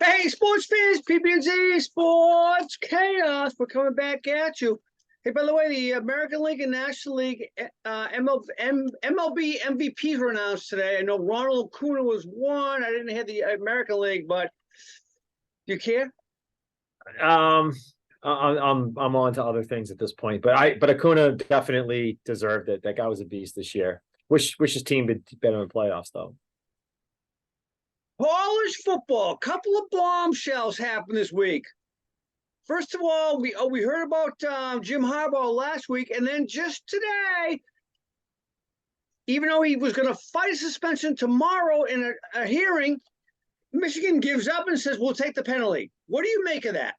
Hey, sports fans, PB&Z Sports Chaos. We're coming back at you. Hey, by the way, the American League and National League MLB MVPs were announced today. I know Ronald Acuna was one. I didn't have the American League, but do you care? I'm on to other things at this point, but Acuna definitely deserved it. That guy was a beast this year. Wish his team did better in the playoffs though. College football. A couple of bombshells happened this week. First of all, we heard about Jim Harbaugh last week, and then just today, even though he was going to fight a suspension tomorrow in a hearing, Michigan gives up and says, we'll take the penalty. What do you make of that?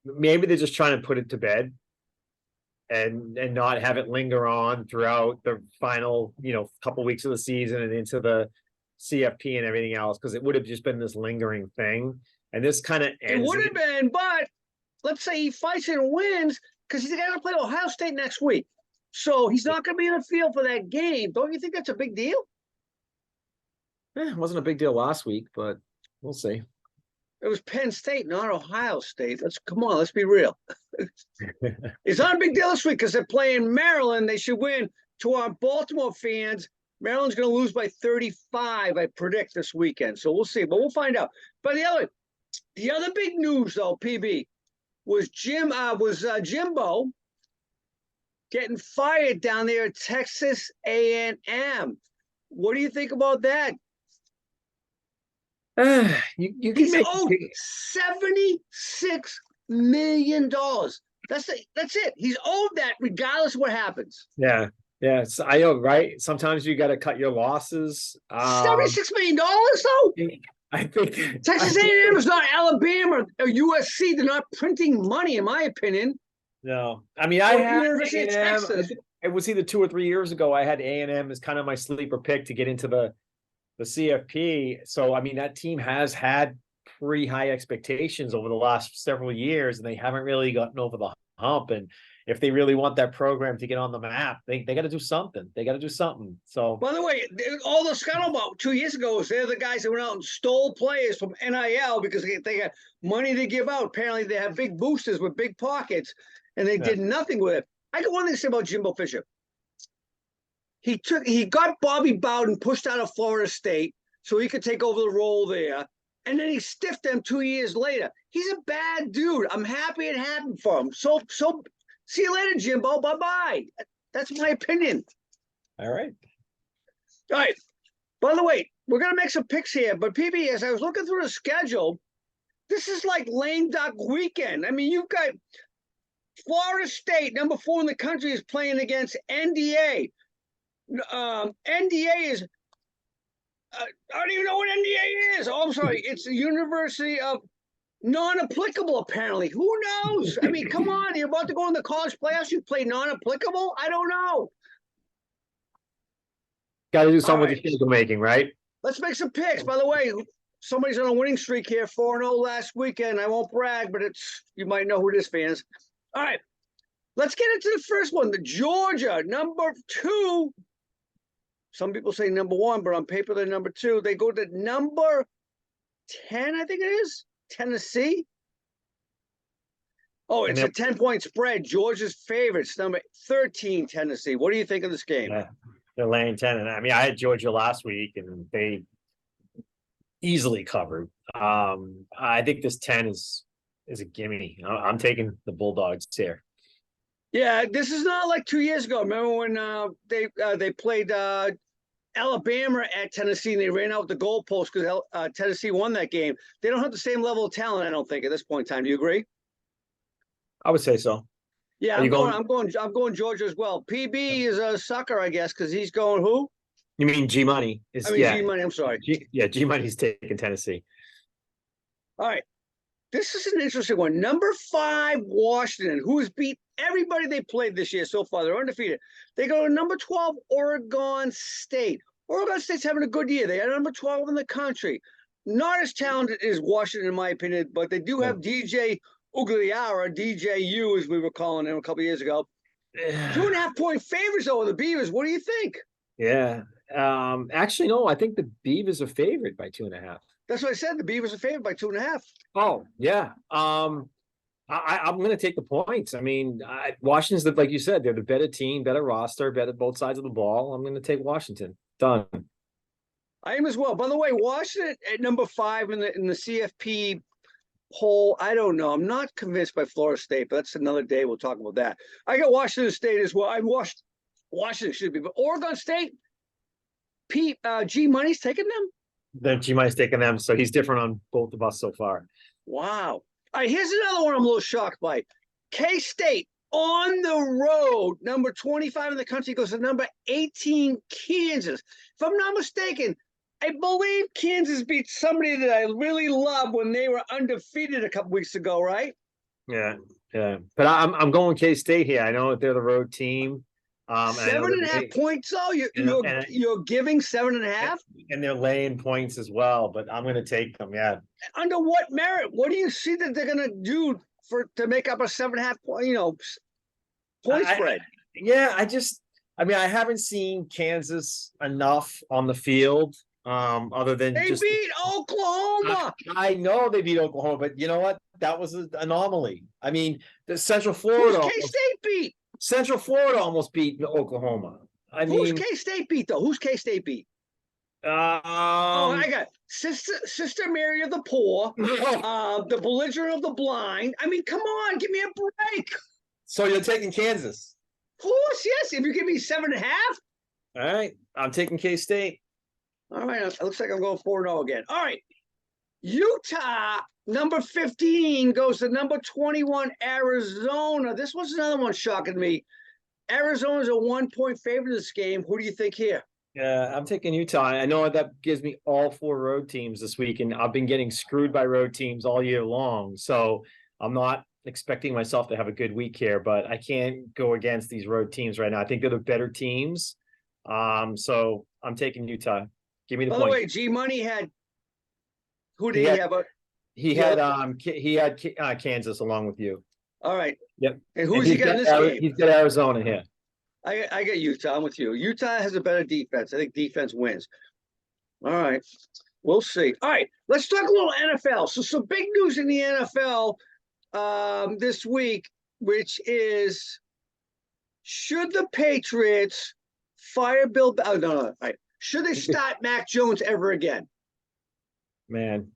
Maybe they're just trying to put it to bed and not have it linger on throughout the final, couple weeks of the season and into the CFP and everything else, because it would have just been this lingering thing. And this kind of ends. It would have been, but let's say he fights and wins, because he's going to play Ohio State next week. So he's not going to be in the field for that game. Don't you think that's a big deal? It wasn't a big deal last week, but we'll see. It was Penn State, not Ohio State. Come on, let's be real. It's not a big deal this week because they're playing Maryland. They should win. To our Baltimore fans, Maryland's going to lose by 35, I predict, this weekend. So we'll see, but we'll find out. But the other big news, though, PB, was Jimbo getting fired down there at Texas A&M. What do you think about that? He's owed $76 million. That's it. He's owed that regardless of what happens. Yeah. So I know, right? Sometimes you got to cut your losses. $76 million, though. I think Texas A&M is not Alabama or USC. They're not printing money, in my opinion. No, I mean, University of Texas. It was either 2 or 3 years ago. I had A&M as kind of my sleeper pick to get into the CFP. So, I mean, that team has had pretty high expectations over the last several years, and they haven't really gotten over the hump. And if they really want that program to get on the map, they got to do something. So, by the way, all the scuttlebutt 2 years ago was they're the guys that went out and stole players from NIL because they got money to give out. Apparently, they have big boosters with big pockets, and they did nothing with it. I got one thing to say about Jimbo Fisher. He got Bobby Bowden pushed out of Florida State so he could take over the role there. And then he stiffed them 2 years later. He's a bad dude. I'm happy it happened for him. So see you later, Jimbo. Bye-bye. That's my opinion. All right. By the way, we're going to make some picks here. But PB, as I was looking through the schedule, this is like lame duck weekend. I mean, you've got Florida State, number 4 in the country, is playing against NDA. NDA is I don't even know what NDA is. Oh, I'm sorry. It's the University of Non-Applicable, apparently. Who knows? I mean, come on. You're about to go in the college playoffs. You play non-applicable? I don't know. Got to do something with the schedule making, right? Let's make some picks. By the way, somebody's on a winning streak here, 4-0 last weekend. I won't brag, but you might know who it is, fans. All right. Let's get into the first one. The Georgia, number 2. Some people say number 1, but on paper they're number 2. They go to number 10, I think it is, Tennessee. Oh, it's a 10-point spread. Georgia's favorites, number 13, Tennessee. What do you think of this game? Yeah, they're laying 10. And I mean, I had Georgia last week, and they easily covered. I think this 10 is a gimme. I'm taking the Bulldogs here. Yeah, this is not like 2 years ago. Remember when they played Alabama at Tennessee and they ran out the goalpost because Tennessee won that game? They don't have the same level of talent, I don't think, at this point in time. Do you agree? I would say so. Yeah, I'm going Georgia as well. PB is a sucker, I guess, because he's going who? You mean G Money? G Money. I'm sorry. G Money's taking Tennessee. All right. This is an interesting one. Number 5, Washington, who has beat everybody they played this year so far. They're undefeated. They go to number 12, Oregon State. Oregon State's having a good year. They are number 12 in the country. Not as talented as Washington, in my opinion, but they do have DJ Ugliara, DJU, as we were calling him a couple of years ago. 2.5-point favorites over the Beavers. What do you think? Yeah. Actually, no, I think the Beavs are favored by 2.5. That's what I said. The Beavers are favored by 2.5. Oh, yeah. I'm going to take the points. I mean, Washington's like you said, they're the better team, better roster, better both sides of the ball. I'm going to take Washington. Done. I am as well. By the way, Washington at number 5 in the CFP poll. I don't know. I'm not convinced by Florida State, but that's another day. We'll talk about that. I got Washington State as well. Washington should be, but Oregon State. Pete G Money's taking them. Then G Money's taking them, so he's different on both of us so far. Wow. All right, here's another one I'm a little shocked by. K-State on the road, number 25 in the country, goes to number 18, Kansas. If I'm not mistaken, I believe Kansas beat somebody that I really love when they were undefeated a couple weeks ago, right? Yeah. But I'm going K-State here. I know that they're the road team. 7.5 points, though. You're giving 7.5, and they're laying points as well. But I'm going to take them. Yeah. Under what merit? What do you see that they're going to do to make up a 7.5 point spread? I haven't seen Kansas enough on the field. Other than they beat Oklahoma. I know they beat Oklahoma, but you know what? That was an anomaly. I mean, the Central Florida. Who's K-State beat? Central Florida almost beat Oklahoma. Who's K-State beat though? Who's K-State beat? I got Sister Mary of the Poor, the belligerent of the blind. I mean, come on, give me a break. So you're taking Kansas? Of course, yes. If you give me 7.5. All right, I'm taking K-State. All right, it looks like I'm going 4-0 again. All right, Utah, number 15, goes to number 21, Arizona. This was another one shocking me. Arizona's a 1-point favorite in this game. Who do you think here? Yeah, I'm taking Utah. I know that gives me all 4 road teams this week, and I've been getting screwed by road teams all year long. So I'm not expecting myself to have a good week here, but I can't go against these road teams right now. I think they're the better teams. So I'm taking Utah. Give me the point. By the way, G Money had who did he have? He had Kansas along with you. All right. Yep. And who's he got in this game? He's got Arizona here. I got Utah. I'm with you. Utah has a better defense. I think defense wins. All right. We'll see. All right. Let's talk a little NFL. So some big news in the NFL this week, which is should the Patriots fire Bill? Oh, no. All right. Should they start Mac Jones ever again? Man,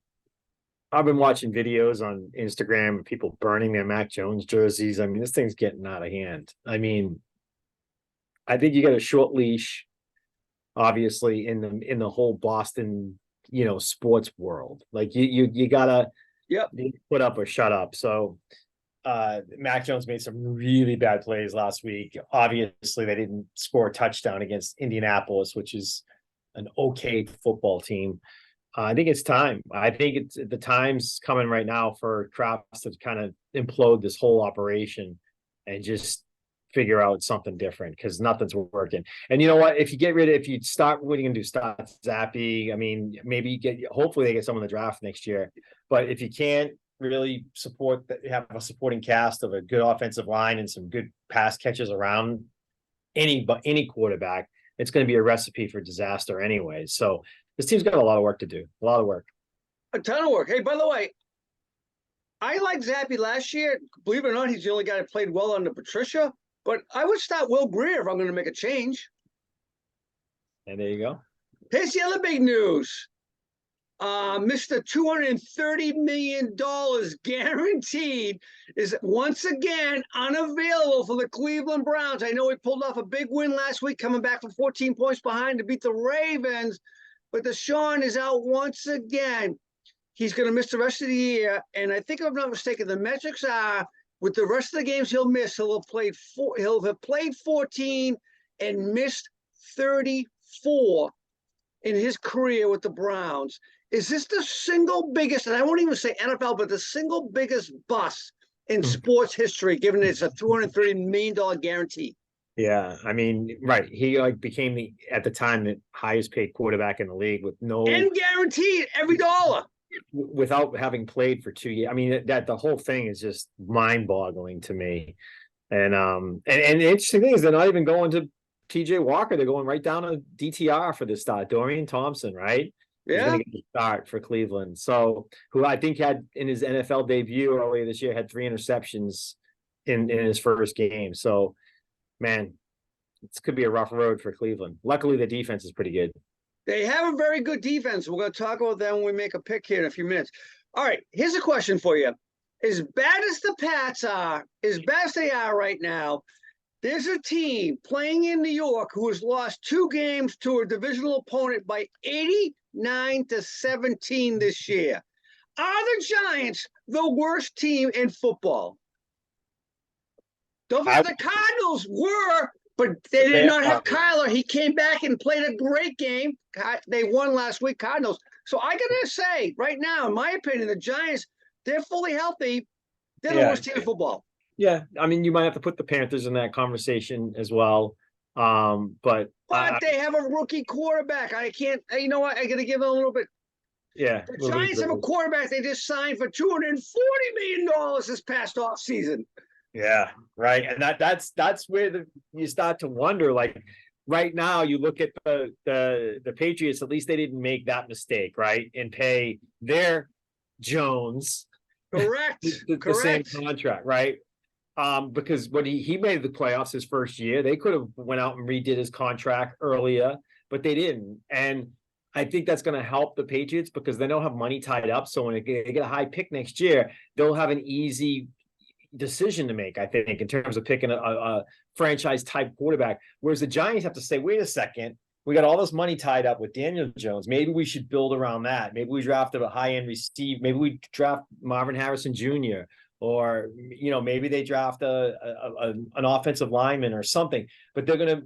I've been watching videos on Instagram of people burning their Mac Jones jerseys. I mean, this thing's getting out of hand. I mean, I think you got a short leash, obviously, in the whole Boston, sports world. Like you gotta put up or shut up. So Mac Jones made some really bad plays last week. Obviously, they didn't score a touchdown against Indianapolis, which is an okay football team. I think it's time. I think the time's coming right now for Kraft to kind of implode this whole operation and just figure out something different because nothing's working. And you know what? If you start, what are you gonna do? Start Zappy? I mean, maybe hopefully they get someone in the draft next year. But if you can't really have a supporting cast of a good offensive line and some good pass catches around any quarterback, it's going to be a recipe for disaster anyway. So this team's got a lot of work to do. A lot of work. A ton of work. Hey, by the way, I liked Zappy last year. Believe it or not, he's the only guy that played well under Patricia. But I would start Will Grier if I'm going to make a change. And there you go. Here's the other big news. Mr. $230 million guaranteed is once again unavailable for the Cleveland Browns. I know he pulled off a big win last week, coming back from 14 points behind to beat the Ravens, but Deshaun is out once again. He's going to miss the rest of the year, and I think if I'm not mistaken, the metrics are with the rest of the games he'll miss, he'll have played 14 and missed 34 in his career with the Browns. Is this the single biggest, and I won't even say NFL, but the single biggest bust in sports history, given it's a $230 million guarantee? Yeah, I mean, right. He became at the time the highest paid quarterback in the league with and guaranteed every dollar without having played for 2 years. I mean, that the whole thing is just mind boggling to me. And the interesting thing is they're not even going to TJ Walker, they're going right down to DTR for this start. Dorian Thompson, right? He's Yeah. going to get the start for Cleveland. So, who I think had in his NFL debut earlier this year had 3 interceptions in his first game. So, man, this could be a rough road for Cleveland. Luckily, the defense is pretty good. They have a very good defense. We're going to talk about them when we make a pick here in a few minutes. All right, here's a question for you. As bad as the Pats are, as bad as they are right now, there's a team playing in New York who has lost 2 games to a divisional opponent by 89-17 this year. Are the Giants the worst team in football? Don't forget the Cardinals were, but they did not have Kyler. He came back and played a great game. They won last week, Cardinals. So I got to say, right now, in my opinion, the Giants, they're fully healthy. They're the worst team in football. Yeah, I mean, you might have to put the Panthers in that conversation as well. But they have a rookie quarterback. I can't, you know what? I got to give them a little bit. Yeah. The Giants have a quarterback they just signed for $240 million this past offseason. Yeah, right. And that's where you start to wonder, like, right now you look at the Patriots, at least they didn't make that mistake, right? And pay their Jones correct the same contract, right? Because when he made the playoffs his first year, they could have went out and redid his contract earlier, but they didn't. And I think that's going to help the Patriots because they don't have money tied up. So when they get a high pick next year, they'll have an easy decision to make, I think, in terms of picking a franchise type quarterback. Whereas the Giants have to say, wait a second, we got all this money tied up with Daniel Jones. Maybe we should build around that. Maybe we draft a high-end receiver. Maybe we draft Marvin Harrison Jr. Or, maybe they draft an offensive lineman or something. But they're gonna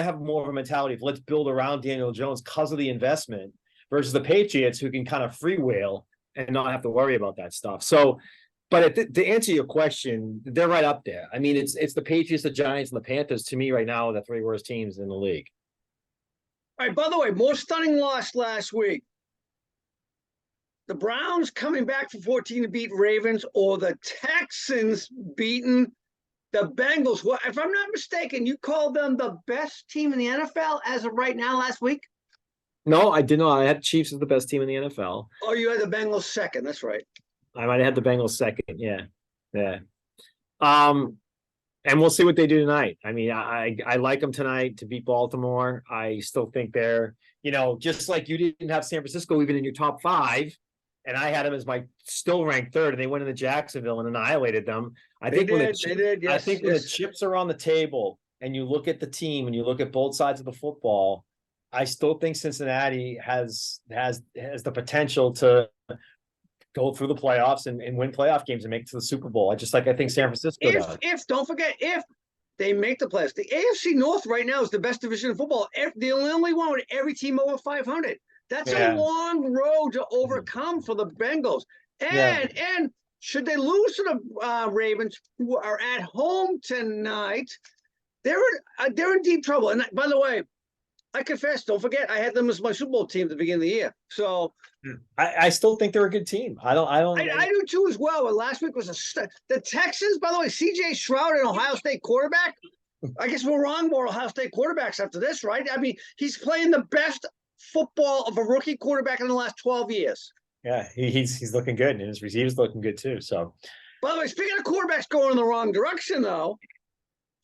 have more of a mentality of let's build around Daniel Jones because of the investment versus the Patriots who can kind of freewheel and not have to worry about that stuff. So, but to answer your question, they're right up there. I mean, it's the Patriots, the Giants, and the Panthers to me right now are the 3 worst teams in the league. All right, by the way, more stunning loss last week. The Browns coming back for 14 to beat Ravens, or the Texans beating the Bengals. Well, if I'm not mistaken, you called them the best team in the NFL as of right now last week? No, I did not. I had Chiefs as the best team in the NFL. Oh, you had the Bengals second. That's right. I might have had the Bengals second. Yeah. And we'll see what they do tonight. I mean, I like them tonight to beat Baltimore. I still think they're, just like you didn't have San Francisco even in your top 5, and I had them as my still ranked 3rd, and they went into Jacksonville and annihilated them. I think when the chips are on the table and you look at the team and you look at both sides of the football, I still think Cincinnati has the potential to go through the playoffs and win playoff games and make it to the Super Bowl. I think San Francisco does. Don't forget, if they make the playoffs, the AFC North right now is the best division in football. The only one with every team over 500. That's a long road to overcome for the Bengals. And should they lose to the Ravens, who are at home tonight, they're in deep trouble. And by the way, I confess, don't forget, I had them as my Super Bowl team at the beginning of the year. So I still think they're a good team. I do too as well. But last week was the Texans, by the way, CJ Stroud, an Ohio State quarterback. I guess we're wrong more Ohio State quarterbacks after this, right? I mean, he's playing the best football of a rookie quarterback in the last 12 years. Yeah, he's looking good, and his receivers looking good too. So, by the way, speaking of quarterbacks going in the wrong direction, though,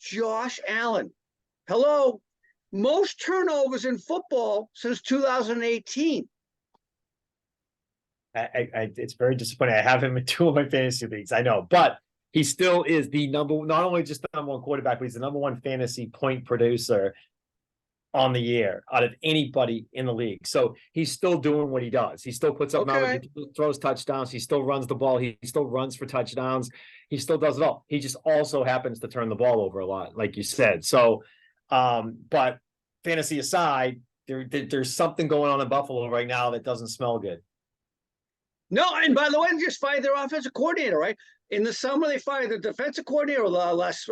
Josh Allen. Hello. Most turnovers in football since 2018. It's very disappointing. I have him in 2 of my fantasy leagues. I know, but he still is not only just the number 1 quarterback, but he's the number 1 fantasy point producer on the year out of anybody in the league. So he's still doing what he does. He still puts up numbers, he throws touchdowns, he still runs the ball, he still runs for touchdowns, he still does it all. He just also happens to turn the ball over a lot, like you said. So but fantasy aside, there's something going on in Buffalo right now that doesn't smell good. No, and by the way, they just fired their offensive coordinator, right? In the summer, they fired the defensive coordinator last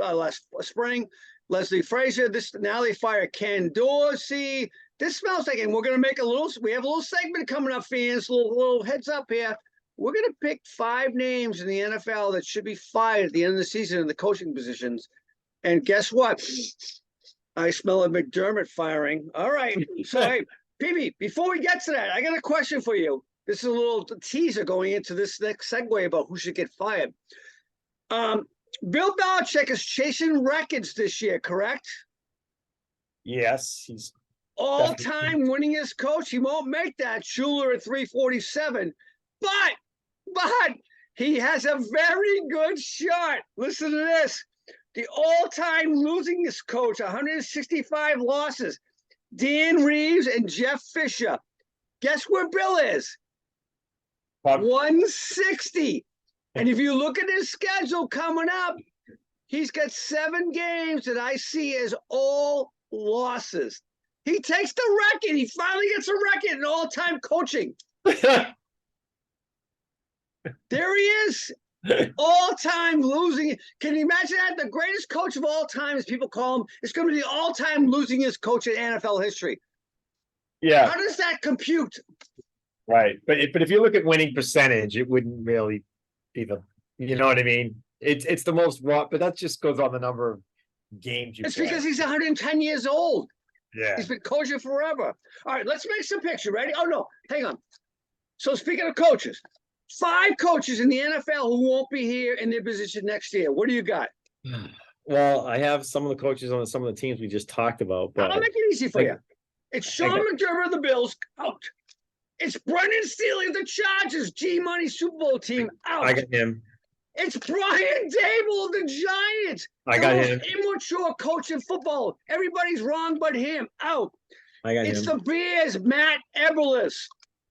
spring, Leslie Frazier. Now they fire Ken Dorsey. This smells like, and we're going to make we have a little segment coming up, fans, little heads up here. We're going to pick 5 names in the NFL that should be fired at the end of the season in the coaching positions. And guess what? I smell a McDermott firing. All right. So, hey, PB, before we get to that, I got a question for you. This is a little teaser going into this next segue about who should get fired. Bill Belichick is chasing records this year, correct? Yes, he's all-time winningest coach. He won't make that. Schuler at 347, but he has a very good shot. Listen to this. The all-time losingest coach, 165 losses. Dan Reeves and Jeff Fisher. Guess where Bill is? 160. And if you look at his schedule coming up, he's got 7 games that I see as all losses. He takes the record. He finally gets a record in all-time coaching. There he is. All-time losing. Can you imagine that? The greatest coach of all time, as people call him, is going to be the all-time losingest coach in NFL history. Yeah. How does that compute? Right. But if you look at winning percentage, it wouldn't really be you know what I mean? It's the most raw, but that just goes on the number of games you It's play. because he's 110 years old. Yeah. He's been coaching forever. All right, let's make some picture. Ready? Oh, no. Hang on. So speaking of coaches, 5 coaches in the NFL who won't be here in their position next year. What do you got? Well, I have some of the coaches on some of the teams we just talked about, but I'll make it easy for you. It's Sean McDermott of the Bills, out. It's Brendan Staley of the Chargers, G-Money Super Bowl team, out. I got him. It's Brian Dable of the Giants. I got him. Immature coach in football. Everybody's wrong but him, out. I got It's him. the Bears, Matt Eberflus.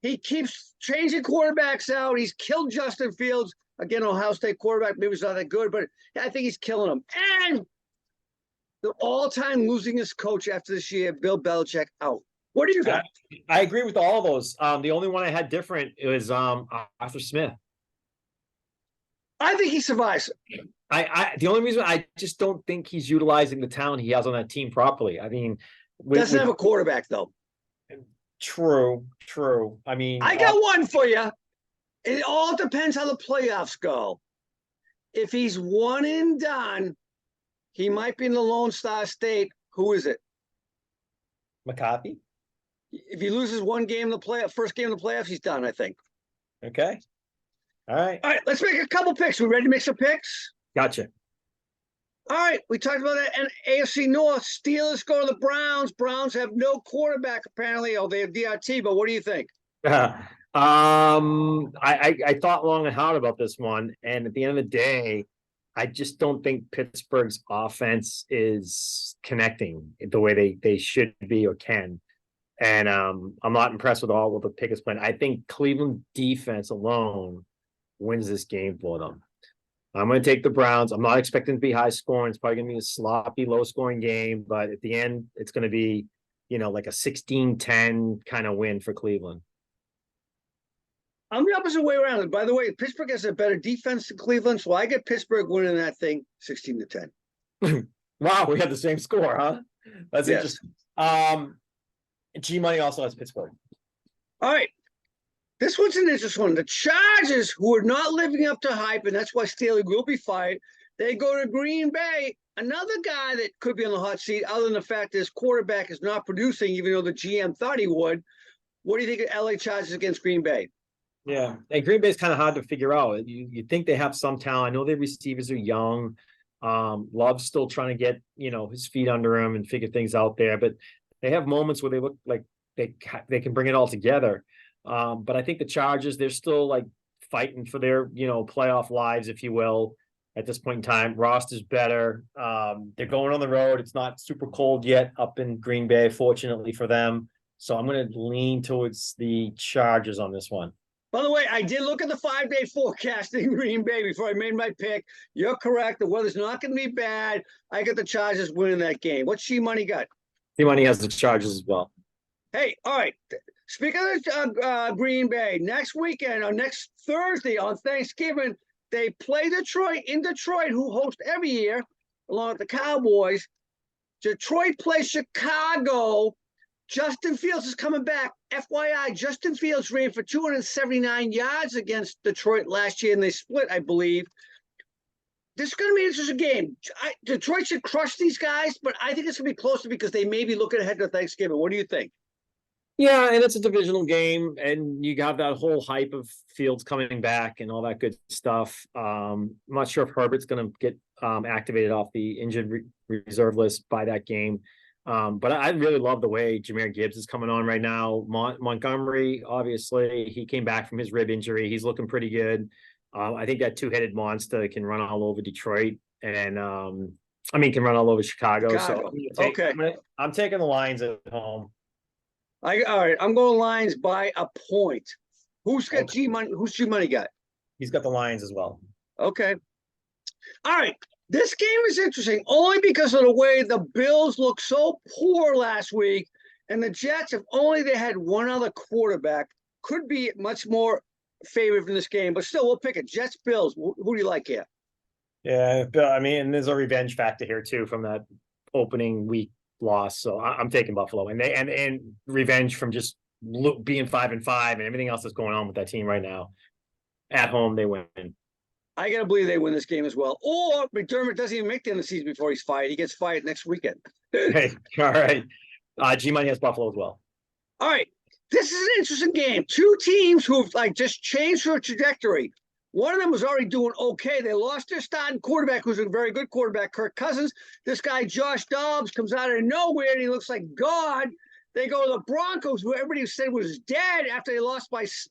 He keeps changing quarterbacks out. He's killed Justin Fields. Again, Ohio State quarterback, maybe he's not that good, but I think he's killing him. And the all-time losingest coach after this year, Bill Belichick, out. What do you got? I agree with all those. The only one I had different was Arthur Smith. I think he survives. The only reason I just don't think he's utilizing the talent he has on that team properly. I mean, doesn't have a quarterback though. True. I mean, I got one for you. It all depends how the playoffs go. If he's one and done, he might be in the Lone Star State. Who is it? McCarthy. If he loses one game in the playoff, first game in the playoffs, he's done, I think. Okay. All right. All right, let's make a couple picks. We ready to make some picks? Gotcha. All right, we talked about that. And AFC North, Steelers go to the Browns. Browns have no quarterback, apparently. Oh, they have DRT, but what do you think? I thought long and hard about this one. And at the end of the day, I just don't think Pittsburgh's offense is connecting the way they should be or can. And I'm not impressed with all what the pick is playing. I think Cleveland defense alone wins this game for them. I'm going to take the Browns. I'm not expecting to be high scoring. It's probably going to be a sloppy, low scoring game, but at the end, it's going to be, like a 16-10 kind of win for Cleveland. I'm the opposite way around. And by the way, Pittsburgh has a better defense than Cleveland, so I get Pittsburgh winning that thing 16-10. Wow, we have the same score, huh? That's Yes. interesting. G-Money also has Pittsburgh. All right. This one's an interesting one. The Chargers, who are not living up to hype, and that's why Staley will be fired, they go to Green Bay. Another guy that could be on the hot seat, other than the fact that his quarterback is not producing, even though the GM thought he would. What do you think of LA Chargers against Green Bay? Yeah, and Green Bay is kind of hard to figure out. You think they have some talent. I know their receivers are young. Love's still trying to get his feet under him and figure things out there, but they have moments where they look like they can bring it all together. But I think the Chargers, they're still like fighting for their playoff lives, if you will, at this point in time. Roster's better. They're going on the road. It's not super cold yet up in Green Bay, fortunately for them. So I'm going to lean towards the Chargers on this one. By the way, I did look at the 5-day forecast in Green Bay before I made my pick. You're correct. The weather's not going to be bad. I got the Chargers winning that game. What's G-Money got? G-Money has the Chargers as well. Hey, all right. Speaking of Green Bay, next weekend or next Thursday on Thanksgiving, they play Detroit in Detroit, who host every year, along with the Cowboys. Detroit plays Chicago. Justin Fields is coming back. FYI, Justin Fields ran for 279 yards against Detroit last year, and they split, I believe. this is going to be an interesting game. Detroit should crush these guys, but I think it's going to be closer because they may be looking ahead to Thanksgiving. What do you think? Yeah, and it's a divisional game, and you have that whole hype of Fields coming back and all that good stuff. I'm not sure if Herbert's going to get activated off the injured reserve list by that game. But I really love the way Jahmyr Gibbs is coming on right now. Montgomery, obviously, he came back from his rib injury. He's looking pretty good. I think that two-headed monster can run all over Detroit, and can run all over Chicago. So I'm taking the Lions at home. All right, I'm going Lions by a point. Who's got G Money? Who's G Money got? He's got the Lions as well. Okay. All right. This game is interesting only because of the way the Bills looked so poor last week, and the Jets, if only they had one other quarterback, could be much more favored in this game. But still, we'll pick it. Jets, Bills. Who do you like here? Yeah, I mean, and there's a revenge factor here too from that opening week loss. So I'm taking Buffalo, and revenge from just being 5-5 and everything else that's going on with that team right now. At home, they win. I gotta believe they win this game as well. Or McDermott doesn't even make the end of the season before he's fired. He gets fired next weekend. Hey, all right. G Money has Buffalo as well. All right. This is an interesting game. Two teams who've just changed their trajectory. One of them was already doing okay. They lost their starting quarterback, who's a very good quarterback, Kirk Cousins. This guy, Josh Dobbs, comes out of nowhere, and he looks like God. They go to the Broncos, who everybody said was dead after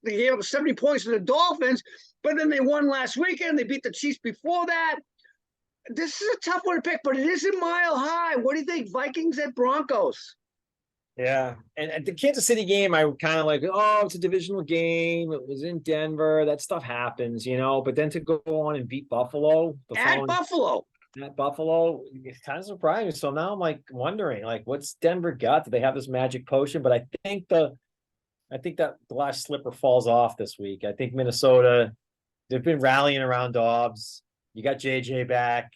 they gave up 70 points to the Dolphins. But then they won last weekend. They beat the Chiefs before that. This is a tough one to pick, but it is a mile high. What do you think? Vikings at Broncos? Yeah. And at the Kansas City game, I kind of like, oh, it's a divisional game. It was in Denver. That stuff happens, But then to go on and beat Buffalo. At Buffalo, it's kind of surprising. So now I'm wondering, what's Denver got? Do they have this magic potion? But I think that the last slipper falls off this week. I think Minnesota, they've been rallying around Dobbs. You got JJ back.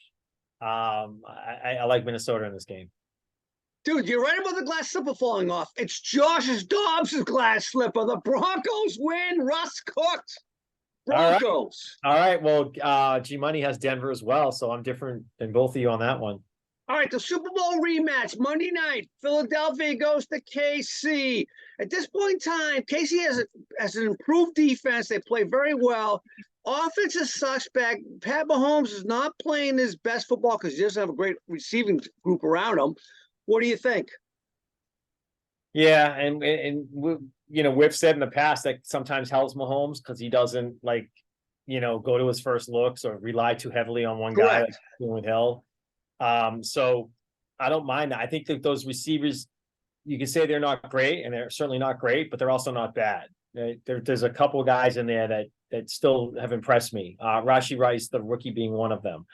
I like Minnesota in this game. Dude, you're right about the glass slipper falling off. It's Dobbs' glass slipper. The Broncos win. Russ cooked. Broncos. All right. Well, G Money has Denver as well, so I'm different than both of you on that one. All right, the Super Bowl rematch, Monday night. Philadelphia goes to KC. At this point in time, KC has an improved defense. They play very well. Offense is suspect. Pat Mahomes is not playing his best football because he doesn't have a great receiving group around him. What do you think? Yeah, and we've said in the past that sometimes helps Mahomes because he doesn't go to his first looks or rely too heavily on one guy like with Hill. So I don't mind that. I think that those receivers, you can say they're not great, and they're certainly not great, but they're also not bad. There's a couple of guys in there that still have impressed me. Rashee Rice, the rookie, being one of them.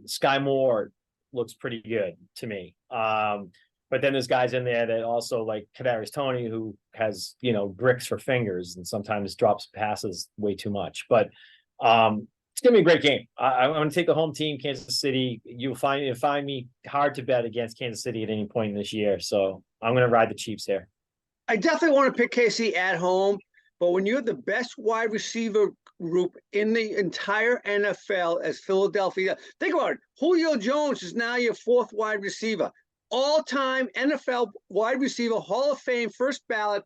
Sky Moore looks pretty good to me. But then there's guys in there that also like Kadarius Toney, who has, bricks for fingers and sometimes drops passes way too much. But it's going to be a great game. I'm going to take the home team, Kansas City. You'll find me hard to bet against Kansas City at any point this year. So I'm going to ride the Chiefs here. I definitely want to pick KC at home. But when you have the best wide receiver group in the entire NFL as Philadelphia, think about it. Julio Jones is now your fourth wide receiver. All-time NFL wide receiver, Hall of Fame, first ballot.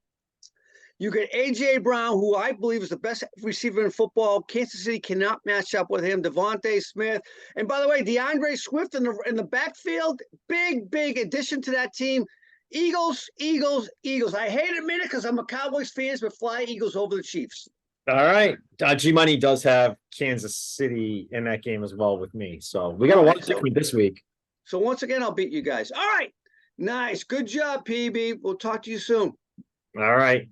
You get A.J. Brown, who I believe is the best receiver in football. Kansas City cannot match up with him. Devontae Smith. And by the way, DeAndre Swift in the backfield, big addition to that team. Eagles. I hate to admit it because I'm a Cowboys fan, but fly Eagles over the Chiefs. All right. G Money does have Kansas City in that game as well with me. So we got a lot different this week. So once again, I'll beat you guys. All right. Nice. Good job, PB. We'll talk to you soon. All right.